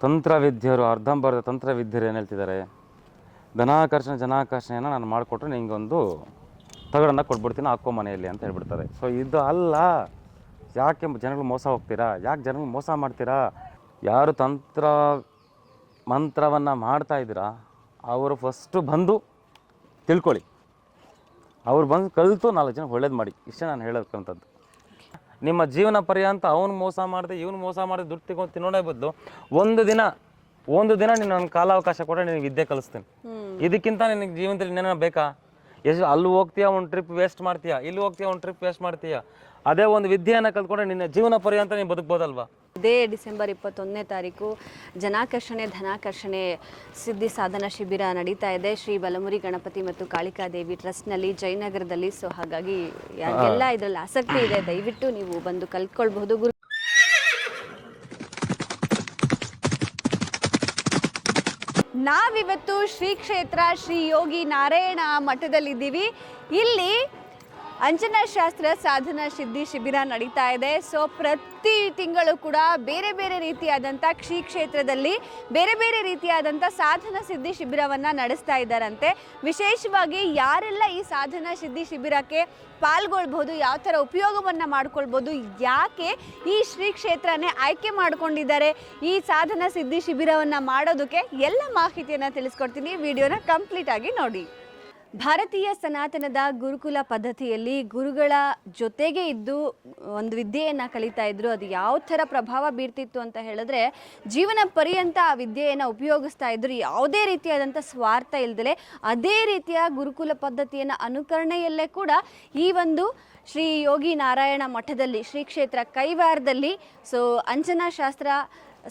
ತಂತ್ರವಿದ್ಯರು ಅರ್ಧಂಬರ್ಧ ತಂತ್ರವಿದ್ಯರು ಏನು ಹೇಳ್ತಿದ್ದಾರೆ, ಧನಾಕರ್ಷಣೆ ಜನಾಕರ್ಷಣೆಯನ್ನು ನಾನು ಮಾಡಿಕೊಟ್ರೆ ನಿಂಗೊಂದು ತಗಡನ್ನು ಕೊಟ್ಬಿಡ್ತೀನಿ ಹಾಕೋ ಮನೆಯಲ್ಲಿ ಅಂತ ಹೇಳ್ಬಿಡ್ತಾರೆ. ಸೊ ಇದು ಅಲ್ಲ. ಯಾಕೆ ಜನಗಳು ಮೋಸ ಹೋಗ್ತೀರಾ? ಯಾಕೆ ಜನಗಳು ಮೋಸ ಮಾಡ್ತೀರಾ? ಯಾರು ತಂತ್ರ ಮಂತ್ರವನ್ನು ಮಾಡ್ತಾಯಿದ್ದೀರಾ ಅವರು ಫಸ್ಟು ಬಂದು ತಿಳ್ಕೊಳ್ಳಿ. ಅವ್ರು ಬಂದು ಕಲಿತು 4 ಜನ ಒಳ್ಳೇದು ಮಾಡಿ. ಇಷ್ಟೇ ನಾನು ಹೇಳೋಕ್ಕಂಥದ್ದು. ನಿಮ್ಮ ಜೀವನ ಪರ್ಯಂತ ಅವ್ನು ಮೋಸ ಮಾಡಿದೆ ಇವನು ಮೋಸ ಮಾಡಿದೆ ದುಡ್ಡು ತಿನ್ನೋದೇ ಬದಲು ಒಂದು ದಿನ ನೀನು ನನ್ನ ಕಾಲಾವಕಾಶ ಕೊಟ್ಟರೆ ನಿನಗೆ ವಿದ್ಯೆ ಕಲಿಸ್ತೀನಿ. ಇದಕ್ಕಿಂತ ನಿನಗೆ ಜೀವನದಲ್ಲಿ ಇನ್ನೇನೋ ಬೇಕಾ? ಎಷ್ಟು ಅಲ್ಲಿ ಹೋಗ್ತೀಯಾ ಒಂದು ಟ್ರಿಪ್ ವೇಸ್ಟ್ ಮಾಡ್ತೀಯಾ, ಇಲ್ಲಿ ಹೋಗ್ತೀಯಾ ಒಂದು ಟ್ರಿಪ್ ವೇಸ್ಟ್ ಮಾಡ್ತೀಯಾ. ಅದೇ ಒಂದು ವಿದ್ಯೆಯನ್ನು ಕಲ್ತ್ಕೊಂಡ್ರೆ ನಿನ್ನ ಜೀವನ ಪರ್ಯಂತ ನೀನು ಬದುಕ್ಬೋದಲ್ವಾ? ಇದೇ ಡಿಸೆಂಬರ್ 21ನೇ ತಾರೀಕು ಜನಾಕರ್ಷಣೆ ಧನಾಕರ್ಷಣೆ ಸಿದ್ಧಿ ಸಾಧನಾ ಶಿಬಿರ ನಡೀತಾ ಇದೆ ಶ್ರೀ ಬಲಮುರಿ ಗಣಪತಿ ಮತ್ತು ಕಾಳಿಕಾದೇವಿ ಟ್ರಸ್ಟ್ನಲ್ಲಿ ಜಯನಗರದಲ್ಲಿ. ಸೊ ಹಾಗಾಗಿ ಯಾರಿಗೆಲ್ಲ ಇದರಲ್ಲಿ ಆಸಕ್ತಿ ಇದೆ ದಯವಿಟ್ಟು ನೀವು ಬಂದು ಕಲ್ತ್ಕೊಳ್ಬಹುದು. ನಾವಿವತ್ತು ಶ್ರೀ ಕ್ಷೇತ್ರ ಶ್ರೀ ಯೋಗಿ ನಾರಾಯಣ ಮಠದಲ್ಲಿದ್ದೀವಿ. ಇಲ್ಲಿ ಅಂಜನಾ ಶಾಸ್ತ್ರ ಸಾಧನಾ ಸಿದ್ಧಿ ಶಿಬಿರ ನಡೀತಾ ಇದೆ. ಸೊ ಪ್ರತಿ ತಿಂಗಳು ಕೂಡ ಬೇರೆ ಬೇರೆ ರೀತಿಯಾದಂಥ ಶ್ರೀ ಕ್ಷೇತ್ರದಲ್ಲಿ ಬೇರೆ ಬೇರೆ ರೀತಿಯಾದಂಥ ಸಾಧನಾ ಸಿದ್ಧಿ ಶಿಬಿರವನ್ನು ನಡೆಸ್ತಾ ಇದ್ದಾರಂತೆ. ವಿಶೇಷವಾಗಿ ಯಾರೆಲ್ಲ ಈ ಸಾಧನಾ ಸಿದ್ಧಿ ಶಿಬಿರಕ್ಕೆ ಪಾಲ್ಗೊಳ್ಬೋದು, ಯಾವ ಥರ ಉಪಯೋಗವನ್ನು ಮಾಡ್ಕೊಳ್ಬೋದು, ಯಾಕೆ ಈ ಶ್ರೀ ಕ್ಷೇತ್ರನೇ ಆಯ್ಕೆ ಮಾಡ್ಕೊಂಡಿದ್ದಾರೆ ಈ ಸಾಧನಾ ಸಿದ್ಧಿ ಶಿಬಿರವನ್ನು ಮಾಡೋದಕ್ಕೆ ಎಲ್ಲ ಮಾಹಿತಿಯನ್ನು ತಿಳಿಸ್ಕೊಡ್ತೀನಿ. ವಿಡಿಯೋನ ಕಂಪ್ಲೀಟ್ ಆಗಿ ನೋಡಿ. ಭಾರತೀಯ ಸನಾತನದ ಗುರುಕುಲ ಪದ್ಧತಿಯಲ್ಲಿ ಗುರುಗಳ ಜೊತೆಗೆ ಇದ್ದು ಒಂದು ವಿದ್ಯೆಯನ್ನು ಕಲಿತಾ ಇದ್ರು. ಅದು ಯಾವ ಥರ ಪ್ರಭಾವ ಬೀರ್ತಿತ್ತು ಅಂತ ಹೇಳಿದ್ರೆ ಜೀವನ ಪರ್ಯಂತ ಆ ವಿದ್ಯೆಯನ್ನು ಉಪಯೋಗಿಸ್ತಾ ಇದ್ರು. ಯಾವುದೇ ರೀತಿಯಾದಂಥ ಸ್ವಾರ್ಥ ಇಲ್ದಲೆ ಅದೇ ರೀತಿಯ ಗುರುಕುಲ ಪದ್ಧತಿಯನ್ನು ಅನುಕರಣೆಯಲ್ಲೇ ಕೂಡ ಈ ಒಂದು ಶ್ರೀ ಯೋಗಿ ನಾರಾಯಣ ಮಠದಲ್ಲಿ ಶ್ರೀ ಕ್ಷೇತ್ರ ಕೈವಾರದಲ್ಲಿ ಸೊ ಅಂಜನಾ ಶಾಸ್ತ್ರ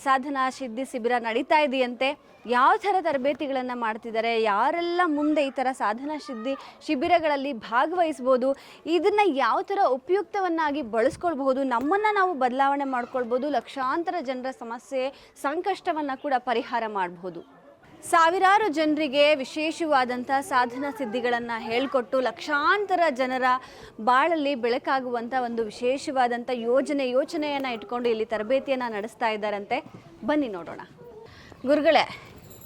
ಸಾಧನಾ ಸಿದ್ಧಿ ಶಿಬಿರ ನಡೀತಾ ಇದೆಯಂತೆ. ಯಾವ ಥರ ತರಬೇತಿಗಳನ್ನು ಮಾಡ್ತಿದ್ದಾರೆ, ಯಾರೆಲ್ಲ ಮುಂದೆ ಈ ಥರ ಸಾಧನಾ ಸಿದ್ಧಿ ಶಿಬಿರಗಳಲ್ಲಿ ಭಾಗವಹಿಸ್ಬೋದು, ಇದನ್ನು ಯಾವ ಥರ ಉಪಯುಕ್ತವನ್ನಾಗಿ ಬಳಸ್ಕೊಳ್ಬಹುದು, ನಮ್ಮನ್ನು ನಾವು ಬದಲಾವಣೆ ಮಾಡ್ಕೊಳ್ಬೋದು, ಲಕ್ಷಾಂತರ ಜನರ ಸಮಸ್ಯೆ ಸಂಕಷ್ಟವನ್ನು ಕೂಡ ಪರಿಹಾರ ಮಾಡಬಹುದು. ಸಾವಿರಾರು ಜನರಿಗೆ ವಿಶೇಷವಾದಂಥ ಸಾಧನಾ ಸಿದ್ಧಿಗಳನ್ನು ಹೇಳಿಕೊಟ್ಟು ಲಕ್ಷಾಂತರ ಜನರ ಬಾಳಲ್ಲಿ ಬೆಳಕಾಗುವಂಥ ಒಂದು ವಿಶೇಷವಾದಂಥ ಯೋಚನೆಯನ್ನು ಇಟ್ಕೊಂಡು ಇಲ್ಲಿ ತರಬೇತಿಯನ್ನು ನಡೆಸ್ತಾ ಇದ್ದಾರಂತೆ. ಬನ್ನಿ ನೋಡೋಣ. ಗುರುಗಳೇ,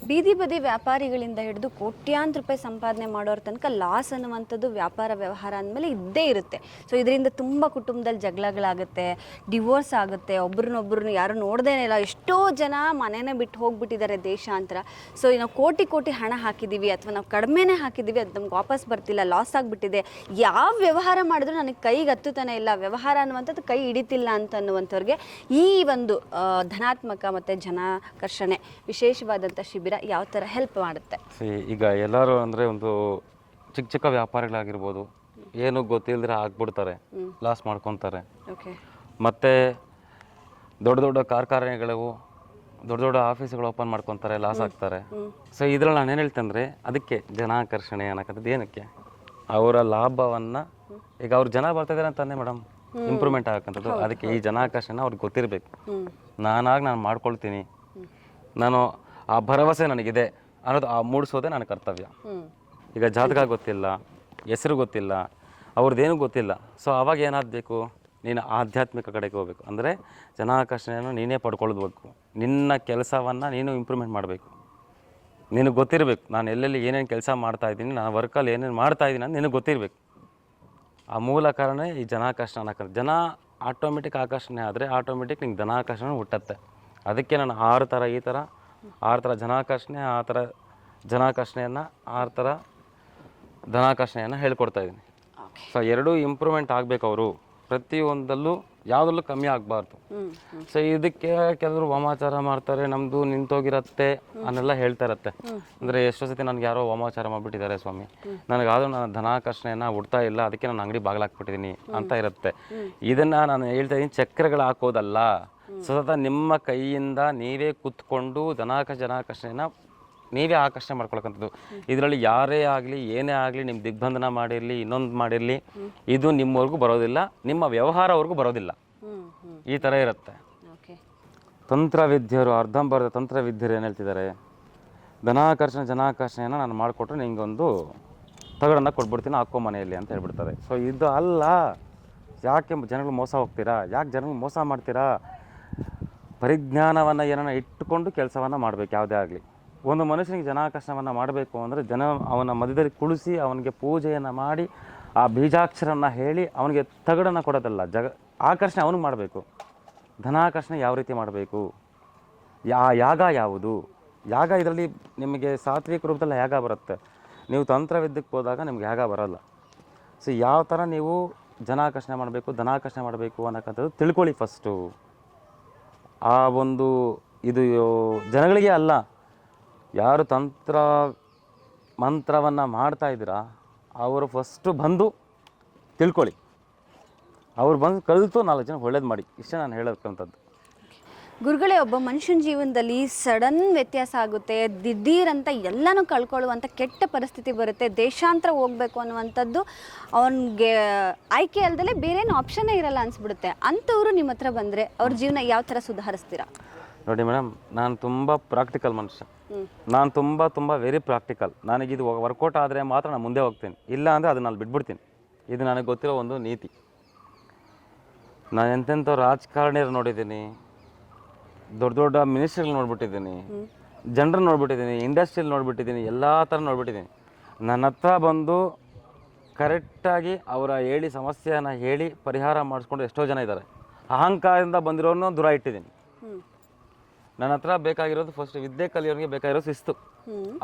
ಬೀದಿ ಬದಿ ವ್ಯಾಪಾರಿಗಳಿಂದ ಹಿಡಿದು ಕೋಟ್ಯಾಂತರ ರೂಪಾಯಿ ಸಂಪಾದನೆ ಮಾಡೋರ ತನಕ ಲಾಸ್ ಅನ್ನುವಂಥದ್ದು ವ್ಯಾಪಾರ ವ್ಯವಹಾರ ಅಂದಮೇಲೆ ಇದ್ದೇ ಇರುತ್ತೆ. ಸೊ ಇದರಿಂದ ತುಂಬ ಕುಟುಂಬದಲ್ಲಿ ಜಗಳಗಳಾಗುತ್ತೆ, ಡಿವೋರ್ಸ್ ಆಗುತ್ತೆ, ಒಬ್ರನ್ನೊಬ್ರನ್ನ ಯಾರು ನೋಡ್ದೇನೆ ಇಲ್ಲ. ಎಷ್ಟೋ ಜನ ಮನೆಯೇ ಬಿಟ್ಟು ಹೋಗ್ಬಿಟ್ಟಿದ್ದಾರೆ ದೇಶಾಂತರ. ಸೊ ನಾವು ಕೋಟಿ ಹಣ ಹಾಕಿದ್ದೀವಿ ಅಥವಾ ನಾವು ಕಡಿಮೆನೇ ಹಾಕಿದ್ದೀವಿ, ಅದು ನಮ್ಗೆ ವಾಪಸ್ ಬರ್ತಿಲ್ಲ, ಲಾಸ್ ಆಗಿಬಿಟ್ಟಿದೆ. ಯಾವ ವ್ಯವಹಾರ ಮಾಡಿದ್ರು ನನಗೆ ಕೈಗೆ ಹತ್ತುತ್ತಾನೆ ಇಲ್ಲ, ವ್ಯವಹಾರ ಅನ್ನುವಂಥದ್ದು ಕೈ ಹಿಡಿತಿಲ್ಲ ಅನ್ನುವಂಥವ್ರಿಗೆ ಈ ಒಂದು ಧನಾತ್ಮಕ ಮತ್ತು ಜನಾಕರ್ಷಣೆ ವಿಶೇಷವಾದಂಥ ಶಿಬಿರ ಯಾವ ಥರ ಹೆಲ್ಪ್ ಮಾಡುತ್ತೆ? ಈಗ ಎಲ್ಲರೂ ಅಂದರೆ ಒಂದು ಚಿಕ್ಕ ವ್ಯಾಪಾರಿಗಳಾಗಿರ್ಬೋದು, ಏನು ಗೊತ್ತಿಲ್ಲದ್ರೆ ಆಗ್ಬಿಡ್ತಾರೆ, ಲಾಸ್ ಮಾಡ್ಕೊತಾರೆ. ಮತ್ತು ದೊಡ್ಡ ಕಾರ್ಖಾನೆಗಳು ದೊಡ್ಡ ಆಫೀಸ್ಗಳು ಓಪನ್ ಮಾಡ್ಕೊತಾರೆ, ಲಾಸ್ ಆಗ್ತಾರೆ. ಸೊ ಇದ್ರಲ್ಲಿ ನಾನು ಏನು ಹೇಳ್ತೇನೆ ಅಂದರೆ ಅದಕ್ಕೆ ಜನಾಕರ್ಷಣೆ ಅನ್ನೋಕ್ಕಂಥದ್ದು ಏನಕ್ಕೆ ಅವರ ಲಾಭವನ್ನು ಈಗ ಅವ್ರು ಜನ ಬರ್ತಾಯಿದ್ದಾರೆ ಅಂತಾನೆ ಮೇಡಮ್ ಇಂಪ್ರೂವ್ಮೆಂಟ್ ಆಗಕ್ಕಂಥದ್ದು. ಅದಕ್ಕೆ ಈ ಜನಾಕರ್ಷಣೆ ಅವ್ರಿಗೆ ಗೊತ್ತಿರಬೇಕು. ನಾನು ಮಾಡ್ಕೊಳ್ತೀನಿ, ನಾನು ಆ ಭರವಸೆ ನನಗಿದೆ ಅನ್ನೋದು ಮೂಡಿಸೋದೇ ನನ್ನ ಕರ್ತವ್ಯ. ಈಗ ಜಾತಕ ಗೊತ್ತಿಲ್ಲ, ಹೆಸರು ಗೊತ್ತಿಲ್ಲ, ಅವ್ರದ್ದೇನು ಗೊತ್ತಿಲ್ಲ. ಸೊ ಅವಾಗ ಏನಾಗಬೇಕು, ನೀನು ಆಧ್ಯಾತ್ಮಿಕ ಕಡೆಗೆ ಹೋಗ್ಬೇಕು. ಅಂದರೆ ಜನಾಕರ್ಷಣೆಯನ್ನು ನೀನೇ ಪಡ್ಕೊಳ್ಬೇಕು. ನಿನ್ನ ಕೆಲಸವನ್ನು ನೀನು ಇಂಪ್ರೂವ್ಮೆಂಟ್ ಮಾಡಬೇಕು. ನಿನಗೆ ಗೊತ್ತಿರಬೇಕು ನಾನು ಎಲ್ಲೆಲ್ಲಿ ಏನೇನು ಕೆಲಸ ಮಾಡ್ತಾಯಿದ್ದೀನಿ, ನಾನು ವರ್ಕಲ್ಲಿ ಏನೇನು ಮಾಡ್ತಾಯಿದ್ದೀನಿ ಅಂತ ನಿನಗೆ ಗೊತ್ತಿರಬೇಕು. ಆ ಮೂಲ ಕಾರಣ ಈ ಜನಾಕರ್ಷಣೆ ಅನ್ನೋಕ್ಕೆ. ಜನ ಆಟೋಮೆಟಿಕ್ ಆಕರ್ಷಣೆ ಆದರೆ ಆಟೋಮೆಟಿಕ್ ನಿಂಗೆ ಧನಾಕರ್ಷಣೆ ಹುಟ್ಟುತ್ತೆ. ಅದಕ್ಕೆ ನಾನು 6 ಥರ ಜನಾಕರ್ಷಣೆ, ಆ ಥರ ಜನಾಕರ್ಷಣೆಯನ್ನು 6 ಥರ ಧನಾಕರ್ಷಣೆಯನ್ನು ಹೇಳ್ಕೊಡ್ತಾ ಇದ್ದೀನಿ. ಸೊ ಎರಡೂ ಇಂಪ್ರೂವ್ಮೆಂಟ್ ಆಗಬೇಕು. ಅವರು ಪ್ರತಿಯೊಂದಲ್ಲೂ ಯಾವುದರಲ್ಲೂ ಕಮ್ಮಿ ಆಗಬಾರ್ದು. ಸೊ ಇದಕ್ಕೆ ಕೆಲವರು ವಾಮಾಚಾರ ಮಾಡ್ತಾರೆ, ನಮ್ಮದು ನಿಂತೋಗಿರತ್ತೆ ಅನ್ನೆಲ್ಲ ಹೇಳ್ತಾ ಇರತ್ತೆ. ಅಂದರೆ ಎಷ್ಟೋ ಸತಿ ನನಗೆ ಯಾರೋ ವಾಮಾಚಾರ ಮಾಡಿಬಿಟ್ಟಿದ್ದಾರೆ ಸ್ವಾಮಿ, ನನಗಾದರೂ ನನ್ನ ಧನಾಕರ್ಷಣೆಯನ್ನು ಹುಡ್ತಾ ಇಲ್ಲ, ಅದಕ್ಕೆ ನಾನು ಅಂಗಡಿ ಬಾಗಿಲಾಕ್ಬಿಟ್ಟಿದ್ದೀನಿ ಅಂತ ಇರುತ್ತೆ. ಇದನ್ನು ನಾನು ಹೇಳ್ತಾ ಇದ್ದೀನಿ, ಚಕ್ರಗಳು ಹಾಕೋದಲ್ಲ, ಸತತ ನಿಮ್ಮ ಕೈಯಿಂದ ನೀವೇ ಕೂತ್ಕೊಂಡು ಜನಾಕರ್ಷಣೆಯನ್ನು ನೀವೇ ಆಕರ್ಷಣೆ ಮಾಡ್ಕೊಳಕ್ಕಂಥದ್ದು. ಇದರಲ್ಲಿ ಯಾರೇ ಆಗಲಿ ಏನೇ ಆಗಲಿ ನಿಮ್ಮ ದಿಗ್ಬಂಧನ ಮಾಡಿರಲಿ ಇನ್ನೊಂದು ಮಾಡಿರಲಿ, ಇದು ನಿಮ್ಮವರೆಗೂ ಬರೋದಿಲ್ಲ, ನಿಮ್ಮ ವ್ಯವಹಾರವರೆಗೂ ಬರೋದಿಲ್ಲ. ಈ ಥರ ಇರುತ್ತೆ. ತಂತ್ರವಿದ್ಯರು ಅರ್ಧಂಬರ್ಧ ತಂತ್ರವಿದ್ಯರು ಏನು ಹೇಳ್ತಿದ್ದಾರೆ, ಧನಾಕರ್ಷಣೆ ಜನಾಕರ್ಷಣೆಯನ್ನು ನಾನು ಮಾಡಿಕೊಟ್ರೆ ನಿಂಗೊಂದು ತಗಡನ್ನು ಕೊಟ್ಬಿಡ್ತೀನಿ ಹಾಕೋ ಮನೆಯಲ್ಲಿ ಅಂತ ಹೇಳ್ಬಿಡ್ತಾರೆ. ಸೊ ಇದು ಅಲ್ಲ. ಯಾಕೆ ಜನಗಳು ಮೋಸ ಹೋಗ್ತೀರಾ? ಯಾಕೆ ಜನಗಳು ಮೋಸ ಮಾಡ್ತೀರಾ? ಪರಿಜ್ಞಾನವನ್ನು ಏನನ್ನ ಇಟ್ಟುಕೊಂಡು ಕೆಲಸವನ್ನು ಮಾಡಬೇಕು. ಯಾವುದೇ ಆಗಲಿ ಒಂದು ಮನುಷ್ಯನಿಗೆ ಜನಾಕರ್ಷಣವನ್ನು ಮಾಡಬೇಕು ಅಂದರೆ ಅವನ ಮಧ್ಯದಲ್ಲಿ ಕುಳಿಸಿ ಅವನಿಗೆ ಪೂಜೆಯನ್ನು ಮಾಡಿ ಆ ಬೀಜಾಕ್ಷರನ್ನು ಹೇಳಿ ಅವನಿಗೆ ತಗಡನ್ನು ಕೊಡೋದಲ್ಲ, ಆಕರ್ಷಣೆ ಅವನಿಗೆ ಮಾಡಬೇಕು. ಧನಾಕರ್ಷಣೆ ಯಾವ ರೀತಿ ಮಾಡಬೇಕು, ಯಾಗ ಯಾವುದು, ಯಾಗ ಇದರಲ್ಲಿ ನಿಮಗೆ ಸಾತ್ವಿಕ ರೂಪದಲ್ಲಿ ಯಾಗ ಬರುತ್ತೆ. ನೀವು ತಂತ್ರವಿದ್ಯಕ್ಕೆ ಹೋದಾಗ ನಿಮ್ಗೆ ಯಾಗ ಬರೋಲ್ಲ. ಸೊ ಯಾವ ಥರ ನೀವು ಜನಾಕರ್ಷಣೆ ಮಾಡಬೇಕು, ಧನಾಕರ್ಷಣೆ ಮಾಡಬೇಕು ಅನ್ನೋಕ್ಕಂಥದ್ದು ತಿಳ್ಕೊಳ್ಳಿ ಫಸ್ಟು. ಆ ಒಂದು ಇದು ಜನಗಳಿಗೆ ಅಲ್ಲ, ಯಾರು ಮಂತ್ರವನ್ನು ಮಾಡ್ತಾ ಇದ್ದೀರಾ ಅವರು ಫಸ್ಟು ಬಂದು ತಿಳ್ಕೊಳ್ಳಿ. ಅವ್ರು ಬಂದು ಕಲಿತು 4 ಜನ ಒಳ್ಳೇದು ಮಾಡಿ. ಇಷ್ಟೇ ನಾನು ಹೇಳೋಕ್ಕಂಥದ್ದು. ಗುರುಗಳೇ, ಒಬ್ಬ ಮನುಷ್ಯನ ಜೀವನದಲ್ಲಿ ಸಡನ್ ವ್ಯತ್ಯಾಸ ಆಗುತ್ತೆ, ದಿಢೀರಂತ ಎಲ್ಲನೂ ಕಳ್ಕೊಳ್ಳುವಂಥ ಕೆಟ್ಟ ಪರಿಸ್ಥಿತಿ ಬರುತ್ತೆ, ದೇಶಾಂತರ ಹೋಗಬೇಕು ಅನ್ನುವಂಥದ್ದು ಅವನಿಗೆ ಆಯ್ಕೆ ಅಲ್ಲದೆ ಬೇರೇನು ಆಪ್ಷನ್ನೇ ಇರಲ್ಲ ಅನಿಸ್ಬಿಡುತ್ತೆ. ಅಂಥವ್ರು ನಿಮ್ಮ ಹತ್ರ ಬಂದರೆ ಅವ್ರ ಜೀವನ ಯಾವ ಥರ ಸುಧಾರಿಸ್ತೀರಾ? ನೋಡಿ ಮೇಡಮ್, ನಾನು ತುಂಬ ಪ್ರಾಕ್ಟಿಕಲ್ ಮನುಷ್ಯ. ನಾನು ತುಂಬ ವೆರಿ ಪ್ರಾಕ್ಟಿಕಲ್. ನನಗಿದು ವರ್ಕೌಟ್ ಆದರೆ ಮಾತ್ರ ನಾನು ಮುಂದೆ ಹೋಗ್ತೀನಿ, ಇಲ್ಲ ಅಂದರೆ ಅದನ್ನ ನಾನು ಬಿಟ್ಬಿಡ್ತೀನಿ. ಇದು ನನಗೆ ಗೊತ್ತಿರೋ ಒಂದು ನೀತಿ. ನಾನು ಎಂತೆಂಥ ರಾಜಕಾರಣಿಯರು ನೋಡಿದ್ದೀನಿ, ದೊಡ್ಡ ದೊಡ್ಡ ಮಿನಿಸ್ಟ್ರಿಗಳು ನೋಡ್ಬಿಟ್ಟಿದ್ದೀನಿ, ಜನರನ್ನ ನೋಡ್ಬಿಟ್ಟಿದ್ದೀನಿ, ಇಂಡಸ್ಟ್ರಿಯಲ್ಲಿ ನೋಡ್ಬಿಟ್ಟಿದ್ದೀನಿ, ಎಲ್ಲ ಥರ ನೋಡ್ಬಿಟ್ಟಿದ್ದೀನಿ. ನನ್ನ ಹತ್ರ ಬಂದು ಕರೆಕ್ಟಾಗಿ ಅವರ ಹೇಳಿ ಸಮಸ್ಯೆಯನ್ನು ಹೇಳಿ ಪರಿಹಾರ ಮಾಡಿಸ್ಕೊಂಡು ಎಷ್ಟೋ ಜನ ಇದ್ದಾರೆ. ಅಹಂಕಾರದಿಂದ ಬಂದಿರೋನು ದೂರ ಇಟ್ಟಿದ್ದೀನಿ. ನನ್ನ ಹತ್ರ ಬೇಕಾಗಿರೋದು ಫಸ್ಟ್ ವಿದ್ಯೆ ಕಲಿಯೋರಿಗೆ ಬೇಕಾಗಿರೋ ಶಿಸ್ತು.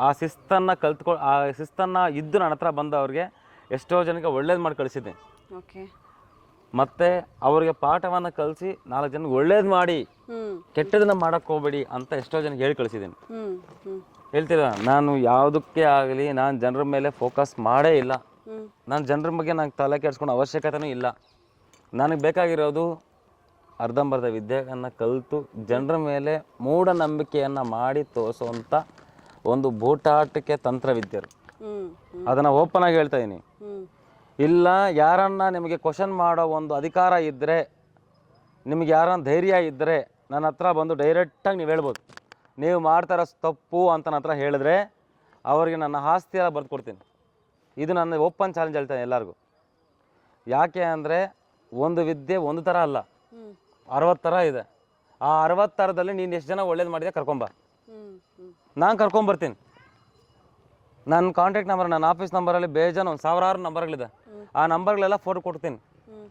ಆ ಶಿಸ್ತನ್ನು ಇದ್ದು ನನ್ನ ಹತ್ರ ಬಂದವ್ರಿಗೆ ಎಷ್ಟೋ ಜನಕ್ಕೆ ಒಳ್ಳೇದು ಮಾಡಿ ಕಳಿಸಿದ್ದೀನಿ. ಮತ್ತು ಅವ್ರಿಗೆ ಪಾಠವನ್ನು ಕಲಿಸಿ 4 ಜನಕ್ಕೆ ಒಳ್ಳೇದು ಮಾಡಿ ಕೆಟ್ಟದನ್ನ ಮಾಡೋಕ್ಕೆ ಹೋಗ್ಬೇಡಿ ಅಂತ ಎಷ್ಟೋ ಜನಕ್ಕೆ ಹೇಳಿ ಕಳಿಸಿದ್ದೀನಿ. ಹೇಳ್ತೀರಾ, ನಾನು ಯಾವುದಕ್ಕೆ ಆಗಲಿ ನಾನು ಜನರ ಮೇಲೆ ಫೋಕಸ್ ಮಾಡೇ ಇಲ್ಲ. ನಾನು ಜನರ ಬಗ್ಗೆ ನಂಗೆ ತಲೆ ಕೆಡಿಸ್ಕೊಂಡು ಅವಶ್ಯಕತೆಯೂ ಇಲ್ಲ. ನನಗೆ ಬೇಕಾಗಿರೋದು ಅರ್ಧಂಬರ್ಧ ವಿದ್ಯೆಯನ್ನು ಕಲಿತು ಜನರ ಮೇಲೆ ಮೂಢನಂಬಿಕೆಯನ್ನು ಮಾಡಿ ತೋರಿಸುವಂಥ ಒಂದು ಬೂಟಾಟಕ್ಕೆ ತಂತ್ರವಿದ್ಯೆ. ಅದನ್ನು ಓಪನ್ ಆಗಿ ಹೇಳ್ತಾ ಇದ್ದೀನಿ. ಇಲ್ಲ, ಯಾರನ್ನ ನಿಮಗೆ ಕ್ವಶನ್ ಮಾಡೋ ಒಂದು ಅಧಿಕಾರ ಇದ್ದರೆ, ನಿಮಗೆ ಯಾರನ್ನ ಧೈರ್ಯ ಇದ್ದರೆ ನನ್ನ ಹತ್ರ ಬಂದು ಡೈರೆಕ್ಟಾಗಿ ನೀವು ಹೇಳ್ಬೋದು. ನೀವು ಮಾಡ್ತಾರೋ ತಪ್ಪು ಅಂತ ನನ್ನ ಹತ್ರ ಹೇಳಿದ್ರೆ ಅವರಿಗೆ ನನ್ನ ಆಸ್ತಿ ಎಲ್ಲ ಬರೆದು ಕೊಡ್ತೀನಿ. ಇದು ನನ್ನ ಓಪನ್ ಚಾಲೆಂಜ್ ಹೇಳ್ತೇನೆ ಎಲ್ಲರಿಗೂ. ಯಾಕೆ ಅಂದರೆ ಒಂದು ವಿದ್ಯೆ ಒಂದು ಥರ ಅಲ್ಲ, 60 ಥರ ಇದೆ. ಆ 60 ಥರದಲ್ಲಿ ನೀನು ಎಷ್ಟು ಜನ ಒಳ್ಳೇದು ಮಾಡಿದೆ ಕರ್ಕೊಂಬ, ನಾನು ಕರ್ಕೊಂಬರ್ತೀನಿ. ನನ್ನ ಕಾಂಟ್ಯಾಕ್ಟ್ ನಂಬರ್, ನನ್ನ ಆಫೀಸ್ ನಂಬರಲ್ಲಿ ಬೇಜಾನು 1000 ನಂಬರ್ಗಳಿದೆ. ಆ ನಂಬರ್ಗಳೆಲ್ಲ ಫೋಟೋ ಕೊಡ್ತೀನಿ,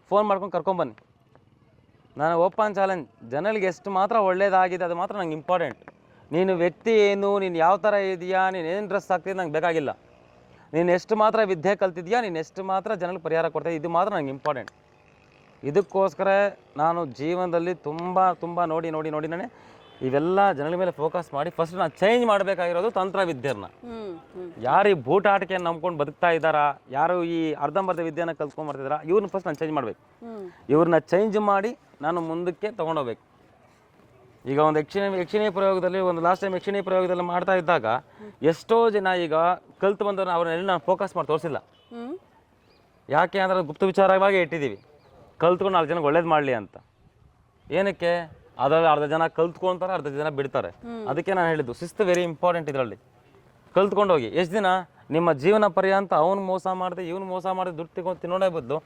ಫೋನ್ ಮಾಡ್ಕೊಂಡು ಕರ್ಕೊಂಬನ್ನಿ. ನಾನು ಓಪನ್ ಚಾಲೆಂಜ್. ಜನಗಳಿಗೆ ಎಷ್ಟು ಮಾತ್ರ ಒಳ್ಳೇದಾಗಿದೆ ಅದು ಮಾತ್ರ ನಂಗೆ ಇಂಪಾರ್ಟೆಂಟ್. ನೀನು ವ್ಯಕ್ತಿ ಏನು, ನೀನು ಯಾವ ಥರ ಇದೆಯಾ, ನೀನು ಏನು ಡ್ರೆಸ್ ಹಾಕ್ತಿದ್ದೆ ನಂಗೆ ಬೇಕಾಗಿಲ್ಲ. ನೀನು ಎಷ್ಟು ಮಾತ್ರ ವಿದ್ಯೆ ಕಲ್ತಿದ್ಯಾ, ನೀನು ಎಷ್ಟು ಮಾತ್ರ ಜನಗಳಿಗೆ ಪರಿಹಾರ ಕೊಡ್ತಾಯಿದ್ದೆ, ಇದು ಮಾತ್ರ ನಂಗೆ ಇಂಪಾರ್ಟೆಂಟ್. ಇದಕ್ಕೋಸ್ಕರ ನಾನು ಜೀವನದಲ್ಲಿ ತುಂಬ ನೋಡಿನೇ ಇವೆಲ್ಲ ಜನಗಳ ಮೇಲೆ ಫೋಕಸ್ ಮಾಡಿ ಫಸ್ಟ್ ನಾನು ಚೇಂಜ್ ಮಾಡಬೇಕಾಗಿರೋದು ತಂತ್ರವಿದ್ಯೆಯನ್ನು. ಯಾರು ಈ ಬೂಟಾಟಿಕೆಯನ್ನು ನಂಬ್ಕೊಂಡು ಬದುಕ್ತಾ ಇದ್ದಾರಾ, ಯಾರು ಈ ಅರ್ಧಂಬರ್ಧ ವಿದ್ಯೆಯನ್ನು ಕಲ್ತ್ಕೊಂಡು ಬರ್ತಿದ್ದಾರಾ, ಇವ್ರನ್ನ ಫಸ್ಟ್ ನಾನು ಚೇಂಜ್ ಮಾಡಬೇಕು. ಇವ್ರನ್ನ ಚೇಂಜ್ ಮಾಡಿ ನಾನು ಮುಂದಕ್ಕೆ ತೊಗೊಂಡೋಗ್ಬೇಕು. ಈಗ ಒಂದು ಯಕ್ಷಿಣಿ ಪ್ರಯೋಗದಲ್ಲಿ, ಒಂದು ಲಾಸ್ಟ್ ಟೈಮ್ ಯಕ್ಷಿಣಿ ಪ್ರಯೋಗದಲ್ಲಿ ಮಾಡ್ತಾ ಇದ್ದಾಗ ಎಷ್ಟೋ ಜನ ಈಗ ಕಲ್ತು ಬಂದವ್ರನ್ನ ಅವ್ರನ್ನೆಲ್ಲ ನಾನು ಫೋಕಸ್ ಮಾಡಿ ತೋರಿಸಿಲ್ಲ. ಯಾಕೆ ಅಂದರೆ ಗುಪ್ತ ವಿಚಾರವಾಗಿ ಇಟ್ಟಿದ್ದೀವಿ, ಕಲ್ತ್ಕೊಂಡು 4 ಜನಕ್ಕೆ ಒಳ್ಳೇದು ಮಾಡಲಿ ಅಂತ. ಏನಕ್ಕೆ? ಅದರಲ್ಲಿ ಅರ್ಧ ಜನ ಕಲ್ತ್ಕೊಳ್ತಾರೆ, ಅರ್ಧ ಜನ ಬಿಡ್ತಾರೆ. ಅದಕ್ಕೆ ನಾನು ಹೇಳಿದ್ದು ಶಿಸ್ತು ವೆರಿ ಇಂಪಾರ್ಟೆಂಟ್. ಇದರಲ್ಲಿ ಕಲ್ತ್ಕೊಂಡು ಹೋಗಿ. ಎಷ್ಟು ದಿನ ನಿಮ್ಮ ಜೀವನ ಪರ್ಯಂತ ಅವ್ನು ಮೋಸ ಮಾಡಿದೆ, ಇವ್ನು ಮೋಸ ಮಾಡಿದೆ, ದುಡ್ಡು ತಗೊಂಡು ತಿನ್ನೋದೇ ಬದಲು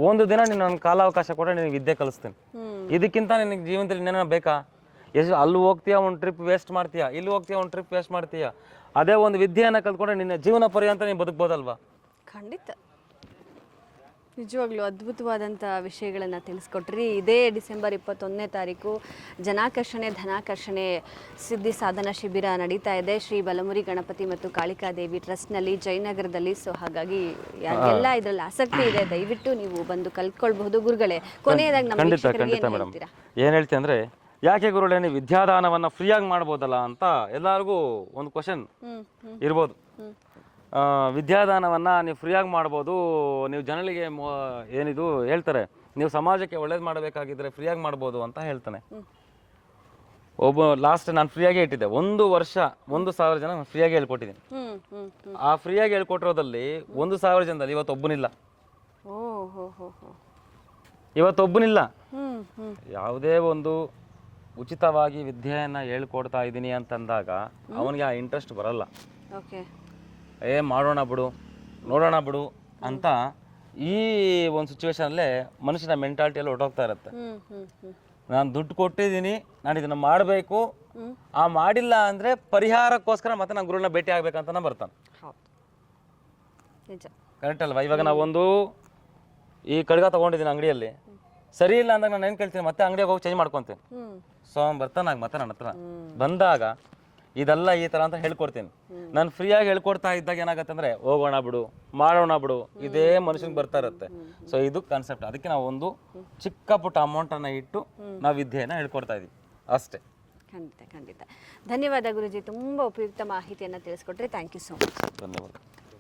ಒಂದು ದಿನ ನೀನು ನನ್ನ ಕಾಲಾವಕಾಶ ಕೊಟ್ಟರೆ ನಿನಗೆ ವಿದ್ಯೆ ಕಲಿಸ್ತೀನಿ. ಇದಕ್ಕಿಂತ ನಿನಗೆ ಜೀವನದಲ್ಲಿ ಇನ್ನೇನೋ ಬೇಕಾ? ಎಷ್ಟು ಅಲ್ಲಿ ಹೋಗ್ತೀಯಾ, ಒಂದು ಟ್ರಿಪ್ ವೇಸ್ಟ್ ಮಾಡ್ತೀಯಾ, ಇಲ್ಲಿ ಹೋಗ್ತೀಯಾ, ಒಂದು ಟ್ರಿಪ್ ವೇಸ್ಟ್ ಮಾಡ್ತೀಯಾ. ಅದೇ ಒಂದು ವಿದ್ಯೆಯನ್ನು ಕಲ್ತ್ಕೊಂಡ್ರೆ ನಿನ್ನ ಜೀವನ ಪರ್ಯಂತ ನೀನು ಬದುಕ್ಬೋದಲ್ವಾ? ಖಂಡಿತ. ನಿಜವಾಗ್ಲೂ ಅದ್ಭುತವಾದಂಥ ವಿಷಯಗಳನ್ನು ತಿಳಿಸ್ಕೊಟ್ರಿ. ಇದೇ ಡಿಸೆಂಬರ್ 21ನೇ ತಾರೀಕು ಜನಾಕರ್ಷಣೆ ಧನಾಕರ್ಷಣೆ ಸಿದ್ಧಿ ಸಾಧನಾ ಶಿಬಿರ ನಡೀತಾ ಇದೆ ಶ್ರೀ ಬಲಮುರಿ ಗಣಪತಿ ಮತ್ತು ಕಾಳಿಕಾದೇವಿ ಟ್ರಸ್ಟ್ನಲ್ಲಿ ಜಯನಗರದಲ್ಲಿ. ಸೊ ಹಾಗಾಗಿ ಯಾರಿಗೆಲ್ಲ ಇದರಲ್ಲಿ ಆಸಕ್ತಿ ಇದೆ ದಯವಿಟ್ಟು ನೀವು ಬಂದು ಕಲ್ತ್ಕೊಳ್ಬಹುದು. ಗುರುಗಳೇ, ಕೊನೆಯದಾಗಿ ನಮ್ಮ ವೀಕ್ಷಕರಿಗೆ ಏನು ಹೇಳ್ತೀರಾ? ಏನು ಹೇಳ್ತೀನಿ ಅಂದರೆ, ಯಾಕೆ ಗುರುಗಳೇ ನೀವು ವಿದ್ಯಾದಾನವನ್ನು ಫ್ರೀಯಾಗಿ ಮಾಡ್ಬೋದಲ್ಲ ಅಂತ ಎಲ್ಲರಿಗೂ ಒಂದು ಕ್ವಶನ್ ಇರ್ಬೋದು. ವಿದ್ಯಾದಾನವನ್ನು ನೀವು ಫ್ರೀಯಾಗಿ ಮಾಡ್ಬೋದು, ನೀವು ಜನಗಳಿಗೆ ಏನಿದು ಹೇಳ್ತಾರೆ, ನೀವು ಸಮಾಜಕ್ಕೆ ಒಳ್ಳೇದು ಮಾಡಬೇಕಾಗಿದ್ದರೆ ಫ್ರೀಯಾಗಿ ಮಾಡ್ಬೋದು ಅಂತ ಹೇಳ್ತಾನೆ. ಲಾಸ್ಟ್ ನಾನು ಫ್ರೀಯಾಗಿ ಇಟ್ಟಿದ್ದೆ, 1 ವರ್ಷ 1,000 ಜನ ಫ್ರೀಯಾಗಿ ಹೇಳ್ಕೊಟ್ಟಿದ್ದೀನಿ. ಆ ಫ್ರೀಯಾಗಿ ಹೇಳ್ಕೊಟ್ಟಿರೋದಲ್ಲಿ 1,000 ಜನದಲ್ಲಿ ಇವತ್ತೊಬ್ಬನಿಲ್ಲ. ಯಾವುದೇ ಒಂದು ಉಚಿತವಾಗಿ ವಿದ್ಯೆಯನ್ನು ಹೇಳ್ಕೊಡ್ತಾ ಇದ್ದೀನಿ ಅಂತಂದಾಗ ಅವನಿಗೆ ಆ ಇಂಟ್ರೆಸ್ಟ್ ಬರಲ್ಲ. ಮಾಡೋಣ ಬಿಡು, ನೋಡೋಣ ಬಿಡು ಅಂತ ಈ ಒಂದು ಸಿಚುವೇಶನಲ್ಲೇ ಮನುಷ್ಯನ ಮೆಂಟಾಲಿಟಿಯಲ್ಲಿ ಹೊರಟೋಗ್ತಾ ಇರುತ್ತೆ. ನಾನು ದುಡ್ಡು ಕೊಟ್ಟಿದ್ದೀನಿ, ನಾನು ಇದನ್ನು ಮಾಡಬೇಕು, ಆ ಮಾಡಿಲ್ಲ ಅಂದರೆ ಪರಿಹಾರಕ್ಕೋಸ್ಕರ ಮತ್ತೆ ನಾನು ಗುರುಗಳನ್ನ ಭೇಟಿ ಆಗ್ಬೇಕಂತ ಬರ್ತಾನೆ. ಹೌದು, ನಿಜ. ಕರೆಕ್ಟ್ ಅಲ್ವಾ? ಇವಾಗ ನಾವೊಂದು ಈ ಕಡ್ಗ ತೊಗೊಂಡಿದ್ದೀನಿ ಅಂಗಡಿಯಲ್ಲಿ, ಸರಿ ಇಲ್ಲ ಅಂದಾಗ ನಾನು ಏನು ಕೇಳ್ತೀನಿ, ಮತ್ತೆ ಅಂಗಡಿಗೆ ಹೋಗಿ ಚೇಂಜ್ ಮಾಡ್ಕೊತೀನಿ. ಸೊ ಬರ್ತಾನಾಗ ಮತ್ತೆ ನನ್ನ ಹತ್ರ ಬಂದಾಗ ಇದೆಲ್ಲ ಈ ಥರ ಅಂತ ಹೇಳ್ಕೊಡ್ತೀನಿ. ನಾನು ಫ್ರೀಯಾಗಿ ಹೇಳ್ಕೊಡ್ತಾ ಇದ್ದಾಗ ಏನಾಗುತ್ತೆ ಅಂದರೆ ಹೋಗೋಣ ಬಿಡು, ಮಾಡೋಣ ಬಿಡು, ಇದೇ ಮನುಷ್ಯನಿಗೆ ಬರ್ತಾ ಇರುತ್ತೆ. ಸೊ ಇದು ಕಾನ್ಸೆಪ್ಟ್. ಅದಕ್ಕೆ ನಾವು ಒಂದು ಚಿಕ್ಕ ಪುಟ್ಟ ಅಮೌಂಟನ್ನು ಇಟ್ಟು ನಾವು ವಿದ್ಯೆಯನ್ನು ಹೇಳ್ಕೊಡ್ತಾ ಇದ್ದೀವಿ ಅಷ್ಟೇ. ಖಂಡಿತ ಖಂಡಿತ. ಧನ್ಯವಾದ ಗುರುಜಿ, ತುಂಬ ಉಪಯುಕ್ತ ಮಾಹಿತಿಯನ್ನು ತಿಳಿಸ್ಕೊಟ್ರಿ. Thank you so much. ಧನ್ಯವಾದ.